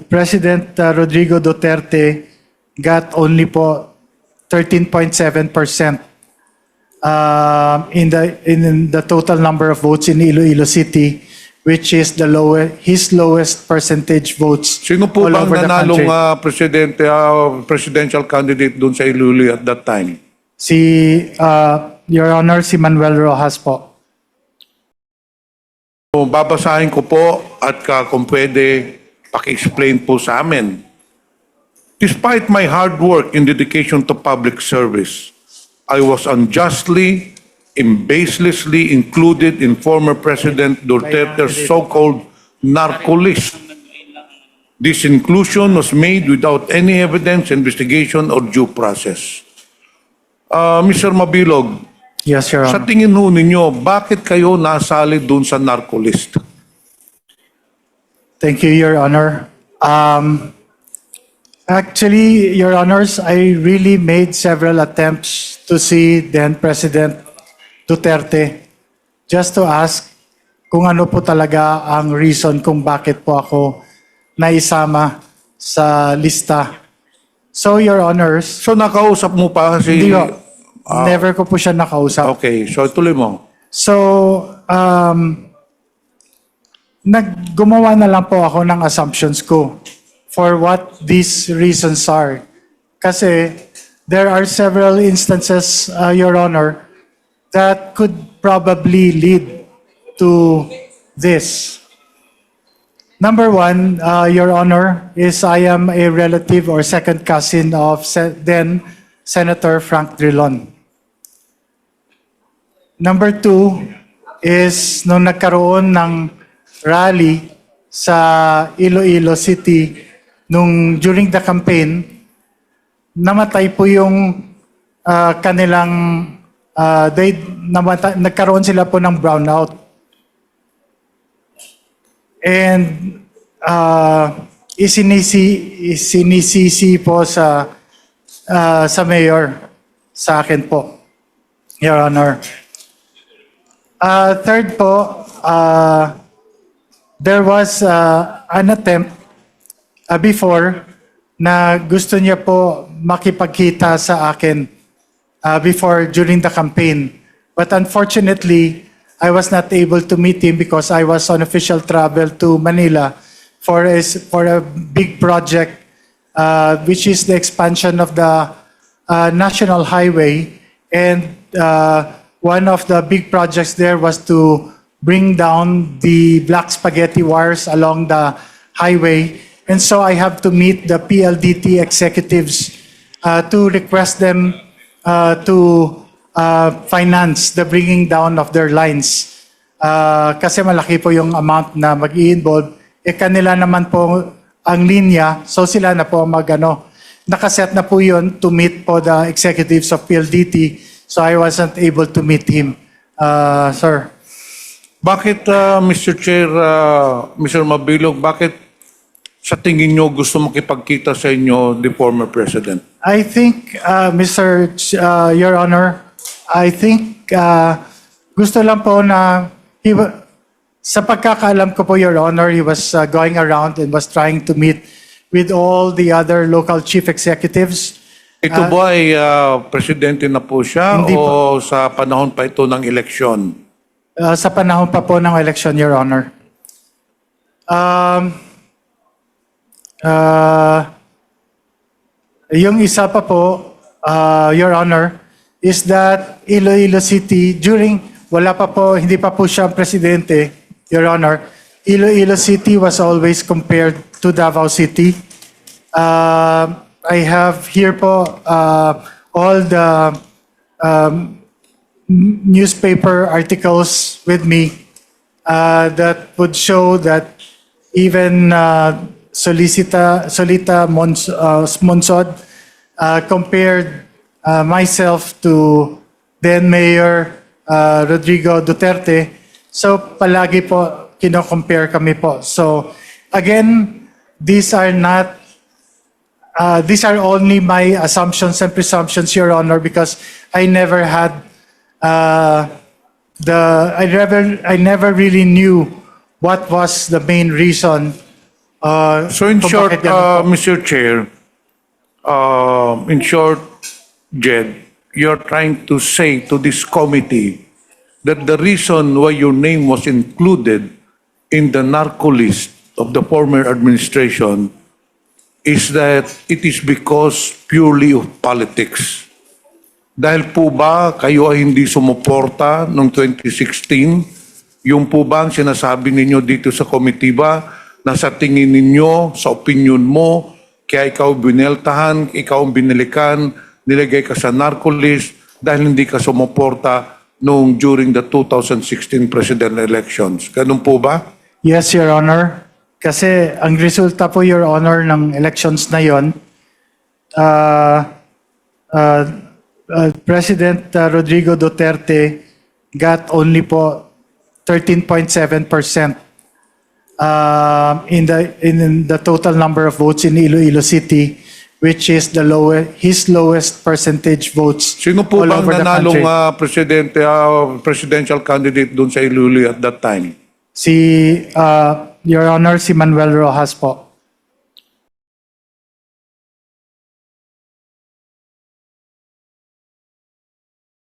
President Rodrigo Duterte got only po 13.7% in the total number of votes in Iloilo City, which is his lowest percentage votes. Sino po all bang over the nanalong country. presidential candidate doon sa Iloilo at that time? Your Honor, si Manuel Rojas po. So, babasahin ko po at kung pwede, paki-explain po sa amin. Despite my hard work and dedication to public service, I was unjustly and baselessly included in former President Duterte's so-called narco list. This inclusion was made without any evidence, investigation, or due process. Mr. Mabilog, Yes, Your sa Honor. tingin ho ninyo, bakit kayo nasali doon sa narco list? Thank you, Your Honor. Actually, Your Honors, I really made several attempts to see then President Duterte just to ask kung ano po talaga ang reason kung bakit po ako naisama sa lista. So, Your Honors, So nakausap mo pa si... hindi ko, never ko po siya nakausap. Okay, so tuloy mo. So, gumawa na lang po ako ng assumptions ko for what these reasons are. Kasi there are several instances, Your Honor, that could probably lead to this. Number one, Your Honor, is I am a relative or second cousin of then Senator Frank Drilon. Number two is nung nagkaroon ng rally sa Iloilo City during the campaign, namatay po yung nagkaroon sila po ng brownout. And isinisisi po sa mayor sa akin po, Your Honor. Third po, there was an attempt before na gusto niya po makipagkita sa akin during the campaign. But unfortunately, I was not able to meet him because I was on official travel to Manila for a big project, which is the expansion of the national highway. And one of the big projects there was to bring down the black spaghetti wires along the highway. And so I have to meet the PLDT executives to request them to finance the bringing down of their lines. Kasi malaki po yung amount na mag-i-involve. Kanila naman po ang linya, so sila na po nakaset na po yun to meet po the executives of PLDT. So I wasn't able to meet him, sir. Bakit, Mr. Chair, Mr. Mabilog, bakit sa tingin nyo gusto makipagkita sa inyo the former president? I think, Your Honor, I think gusto lang po na sa pagkakaalam ko po, Your Honor, he was going around and was trying to meet with all the other local chief executives. Ito ba ay presidente na po siya Hindi o sa panahon pa ito ng eleksyon? Sa panahon pa po ng election, Your Honor. Yung isa pa po, Your Honor, is that Iloilo City, hindi pa po siya presidente, Your Honor, Iloilo City was always compared to Davao City. I have here po all the newspaper articles with me that would show that even Solita Monsod compared myself to then Mayor Rodrigo Duterte. So palagi po kino-compare kami po. So again, these are only my assumptions and presumptions, Your Honor, because I never had I never really knew what was the main reason So in kung short, bakit ganun po. Mr. Chair, in short, Jed, you're trying to say to this committee that the reason why your name was included in the narco list of the former administration is that it is because purely of politics. Dahil po ba kayo ay hindi sumuporta noong 2016? Yung po ba ang sinasabi ninyo dito sa komitiba na sa tingin ninyo, sa opinion mo, kaya ikaw bineltahan, ikaw ang binilikan, nilagay ka sa narco list dahil hindi ka sumuporta noong during the 2016 presidential elections. Ganun po ba? Yes, Your Honor. Kasi ang resulta po, Your Honor, ng elections na yon, President Rodrigo Duterte got only po 13.7% in the total number of votes in Iloilo City, which is his lowest percentage votes Sino po all bang over the nanalong country. presidential candidate doon sa Iloilo at that time? Si Your Honor, si Manuel Rojas po.